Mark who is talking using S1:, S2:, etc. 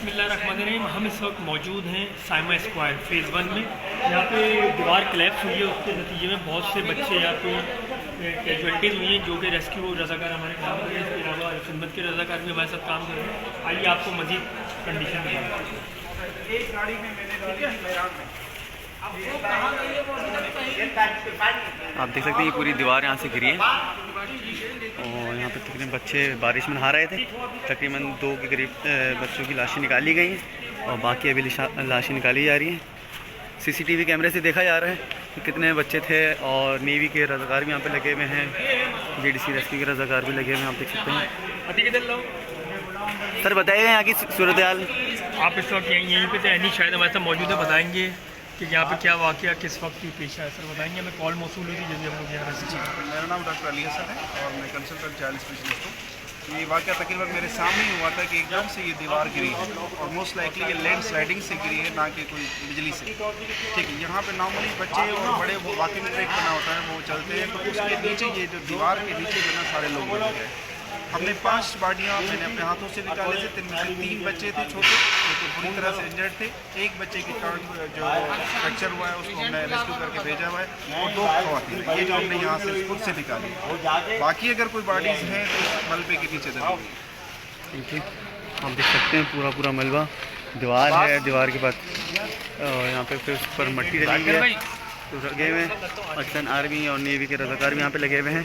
S1: बिस्मिल्लाहिर्रहमानिर्रहीम। हम इस वक्त मौजूद हैं साइमा स्क्वायर फ़ेज़ 1 में। यहाँ पे दीवार कोलैप्स हुई है, उसके नतीजे में बहुत से बच्चे यहाँ पे कैजुअल्टीज़ हुई हैं, जो कि रेस्क्यू रज़ाकार हमारे काम कर रहे हैं। इसके अलावा खिदमत के रज़ाकार भी हमारे साथ काम कर रहे हैं। आइए आपको मज़ीद कंडीशन दिखाते हैं। एक गाड़ी में मैंने
S2: आप देख सकते हैं ये पूरी दीवार यहाँ से गिरी है और यहाँ पे तकरीबन बच्चे बारिश में नहा रहे थे। तकरीबन 2 के करीब बच्चों की लाशें निकाली गई हैं और बाकी अभी लाशें निकाली जा रही हैं। सीसीटीवी कैमरे से देखा जा रहा है कि कितने बच्चे थे और नेवी के रज़ाकार भी यहाँ पे लगे हुए हैं, जीडीसी रेस्क्यू के रज़ाकार भी लगे हुए हैं, आप देख सकते हैं। सर बताइएगा यहाँ की सूरत हाल।
S1: आप इस वक्त यहीं पे थे, नहीं शायद हमारे साथ मौजूद है, बताएंगे कि यहाँ पे क्या वाक़या किस वक्त की पेश है। सर बताएंगे, हमें कॉल मौसूल हुई थी जब हम लोग यहाँ से।
S3: मेरा नाम डॉक्टर अली हसन है और मैं कंसल्टेंट चाइल्ड स्पेशलिस्ट हूँ। ये वाक़या तकरीबन मेरे सामने ही हुआ था कि एकदम से ये दीवार गिरी है और मोस्ट लाइकली ये लैंड स्लाइडिंग से गिरी है, ना कि कोई बिजली से। ठीक है, यहाँ पे नॉर्मली बच्चे और बड़े वो वॉकिंग ट्रैक बना होता है, वो चलते हैं, तो उसके नीचे ये जो दीवार के नीचे जो ना सारे लोग बच गए। हमने 5 बॉडियाँ मैंने अपने हाथों से निकाले थे, जिनमें से 3 बच्चे थे छोटे जो कि पूरी तरह से इंजर्ड थे। एक बच्चे की टर्न जो फ्रैक्चर हुआ है उसको हमने रेस्क्यू करके भेजा हुआ है और 2 खवातीन ये जो हमने यहाँ से खुद से निकाली। बाकी अगर कोई बॉडीज़ हैं तो मलबे के नीचे दबी हुई।
S2: ठीक है, आप देख सकते हैं पूरा मलबा दीवार है। दीवार के बाद यहाँ पे फिर उस पर मट्टी डली हुई है, तो लगे हुए हैं। पाकिस्तान आर्मी और नेवी के रज़ाकार भी यहाँ पे लगे हुए हैं।